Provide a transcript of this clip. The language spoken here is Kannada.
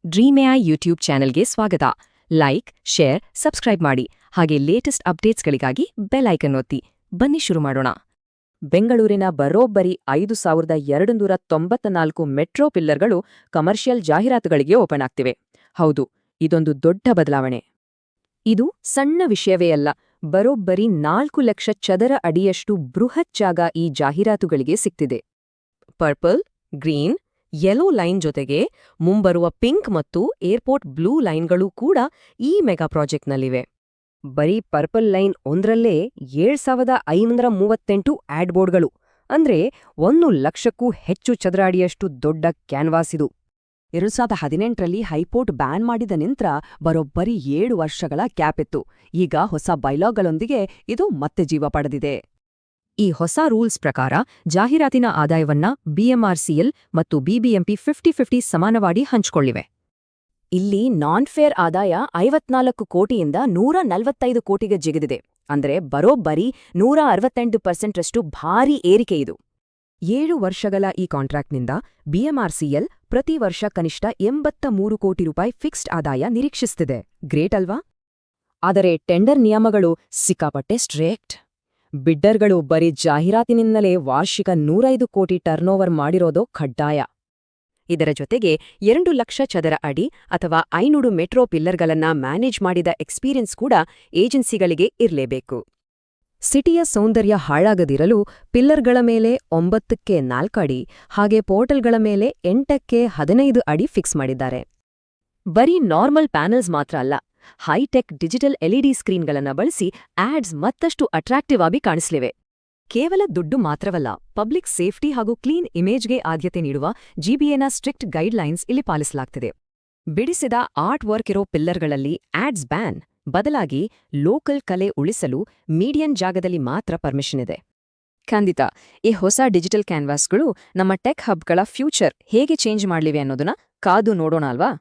ಡ್ರೀಮ್‌ಎಐ ಯೂಟ್ಯೂಬ್ ಚಾನೆಲ್ಗೆ ಸ್ವಾಗತ. ಲೈಕ್, ಶೇರ್, ಸಬ್ಸ್ಕ್ರೈಬ್ ಮಾಡಿ. ಹಾಗೆ ಲೇಟೆಸ್ಟ್ ಅಪ್ಡೇಟ್ಸ್ಗಳಿಗಾಗಿ ಬೆಲ್ ಐಕನ್ ಒತ್ತಿ. ಬನ್ನಿ ಶುರು ಮಾಡೋಣ. ಬೆಂಗಳೂರಿನ ಬರೋಬ್ಬರಿ 5294 ಮೆಟ್ರೋ ಪಿಲ್ಲರ್ಗಳು ಕಮರ್ಷಿಯಲ್ ಜಾಹೀರಾತುಗಳಿಗೆ ಓಪನ್ ಆಗ್ತಿವೆ. ಹೌದು, ಇದೊಂದು ದೊಡ್ಡ ಬದಲಾವಣೆ. ಇದು ಸಣ್ಣ ವಿಷಯವೇ ಅಲ್ಲ. ಬರೋಬ್ಬರಿ 4 ಲಕ್ಷ ಚದರ ಅಡಿಯಷ್ಟು ಬೃಹತ್ ಜಾಗ ಈ ಜಾಹೀರಾತುಗಳಿಗೆ ಸಿಕ್ತಿದೆ. ಪರ್ಪಲ್, ಗ್ರೀನ್, ಯೆಲ್ಲೋ ಲೈನ್ ಜೊತೆಗೆ ಮುಂಬರುವ ಪಿಂಕ್ ಮತ್ತು ಏರ್ಪೋರ್ಟ್ ಬ್ಲೂ ಲೈನ್ಗಳು ಕೂಡ ಈ ಮೆಗಾ ಪ್ರಾಜೆಕ್ಟ್ನಲ್ಲಿವೆ. ಬರೀ ಪರ್ಪಲ್ ಲೈನ್ ಒಂದ್ರಲ್ಲೇ 7538 ಆಡ್ ಬೋರ್ಡ್ಗಳು, ಅಂದ್ರೆ 1 ಲಕ್ಷಕ್ಕೂ ಹೆಚ್ಚು ಚದರ ಅಡಿಯಷ್ಟು ದೊಡ್ಡ ಕ್ಯಾನ್ವಾಸ್ ಇದು. 2018ರಲ್ಲಿ ಹೈಕೋರ್ಟ್ ಬ್ಯಾನ್ ಮಾಡಿದ ನಂತರ ಬರೋಬ್ಬರಿ 7 ವರ್ಷಗಳ ಗ್ಯಾಪ್ ಇತ್ತು. ಈಗ ಹೊಸ ಬೈಲಾಗಳೊಂದಿಗೆ ಇದು ಮತ್ತೆ ಜೀವ ಪಡೆದಿದೆ. ಈ ಹೊಸ ರೂಲ್ಸ್ ಪ್ರಕಾರ ಜಾಹೀರಾತಿನ ಆದಾಯವನ್ನ ಬಿಎಂಆರ್ಸಿಎಲ್ ಮತ್ತು ಬಿಬಿಎಂಪಿ 50-50 ಸಮಾನವಾಗಿ ಹಂಚಿಕೊಳ್ಳಿವೆ. ಇಲ್ಲಿ ನಾನ್ ಫೇರ್ ಆದಾಯ 54 ಕೋಟಿಯಿಂದ 145 ಕೋಟಿಗೆ ಜಿಗಿದಿದೆ. ಅಂದ್ರೆ ಬರೋಬ್ಬರಿ 168% ಭಾರೀ ಏರಿಕೆ ಇದು. 7 ವರ್ಷಗಳ ಈ ಕಾಂಟ್ರಾಕ್ಟ್ನಿಂದ ಬಿಎಂಆರ್ಸಿಎಲ್ ಪ್ರತಿ ವರ್ಷ ಕನಿಷ್ಠ 83 ಕೋಟಿ ರೂಪಾಯಿ ಫಿಕ್ಸ್ಡ್ ಆದಾಯ ನಿರೀಕ್ಷಿಸುತ್ತಿದೆ. ಗ್ರೇಟ್ ಅಲ್ವಾ? ಆದರೆ ಟೆಂಡರ್ ನಿಯಮಗಳು ಸಿಕ್ಕಾಪಟ್ಟೆ ಸ್ಟ್ರಿಕ್ಟ್. ಬಿಡ್ಡರ್ಗಳು ಬರೀ ಜಾಹೀರಾತಿನಿಂದಲೇ ವಾರ್ಷಿಕ 105 ಕೋಟಿ ಟರ್ನೋವರ್ ಮಾಡಿರೋದು ಕಡ್ಡಾಯ. ಇದರ ಜೊತೆಗೆ 2 ಲಕ್ಷ ಚದರ ಅಡಿ ಅಥವಾ 500 ಮೆಟ್ರೋ ಪಿಲ್ಲರ್ಗಳನ್ನ ಮ್ಯಾನೇಜ್ ಮಾಡಿದ ಎಕ್ಸ್ಪೀರಿಯನ್ಸ್ ಕೂಡ ಏಜೆನ್ಸಿಗಳಿಗೆ ಇರಲೇಬೇಕು. ಸಿಟಿಯ ಸೌಂದರ್ಯ ಹಾಳಾಗದಿರಲು ಪಿಲ್ಲರ್ಗಳ ಮೇಲೆ 9ಕ್ಕೆ 4 ಅಡಿ ಹಾಗೆ ಪೋರ್ಟಲ್ಗಳ ಮೇಲೆ 8ಕ್ಕೆ 15 ಅಡಿ ಫಿಕ್ಸ್ ಮಾಡಿದ್ದಾರೆ. ಬರೀ ನಾರ್ಮಲ್ ಪ್ಯಾನಲ್ಸ್ ಮಾತ್ರ ಅಲ್ಲ, ಹೈಟೆಕ್ ಡಿಜಿಟಲ್ ಎಲ್ಇಡಿ ಸ್ಕ್ರೀನ್ಗಳನ್ನ ಬಳಸಿ ಆಡ್ಸ್ ಮತ್ತಷ್ಟು ಅಟ್ರಾಕ್ಟಿವ್ ಆಗಿ ಕಾಣಿಸಲಿವೆ. ಕೇವಲ ದುಡ್ಡು ಮಾತ್ರವಲ್ಲ, ಪಬ್ಲಿಕ್ ಸೇಫ್ಟಿ ಹಾಗೂ ಕ್ಲೀನ್ ಇಮೇಜ್ಗೆ ಆದ್ಯತೆ ನೀಡುವ ಜಿಬಿಎನ ಸ್ಟ್ರಿಕ್ಟ್ ಗೈಡ್ಲೈನ್ಸ್ ಇಲ್ಲಿ ಪಾಲಿಸಲಾಗ್ತಿದೆ. ಬಿಡಿಸಿದ ಆರ್ಟ್ ವರ್ಕ್ ಇರೋ ಪಿಲ್ಲರ್ಗಳಲ್ಲಿ ಆಡ್ಸ್ ಬ್ಯಾನ್, ಬದಲಾಗಿ ಲೋಕಲ್ ಕಲೆ ಉಳಿಸಲು ಮೀಡಿಯನ್ ಜಾಗದಲ್ಲಿ ಮಾತ್ರ ಪರ್ಮಿಷನ್ ಇದೆ. ಖಂಡಿತ ಈ ಹೊಸ ಡಿಜಿಟಲ್ ಕ್ಯಾನ್ವಾಸ್ಗಳು ನಮ್ಮ ಟೆಕ್ ಹಬ್ಗಳ ಫ್ಯೂಚರ್ ಹೇಗೆ ಚೇಂಜ್ ಮಾಡಲಿವೆ ಅನ್ನೋದನ್ನ ಕಾದು ನೋಡೋಣ ಅಲ್ವಾ?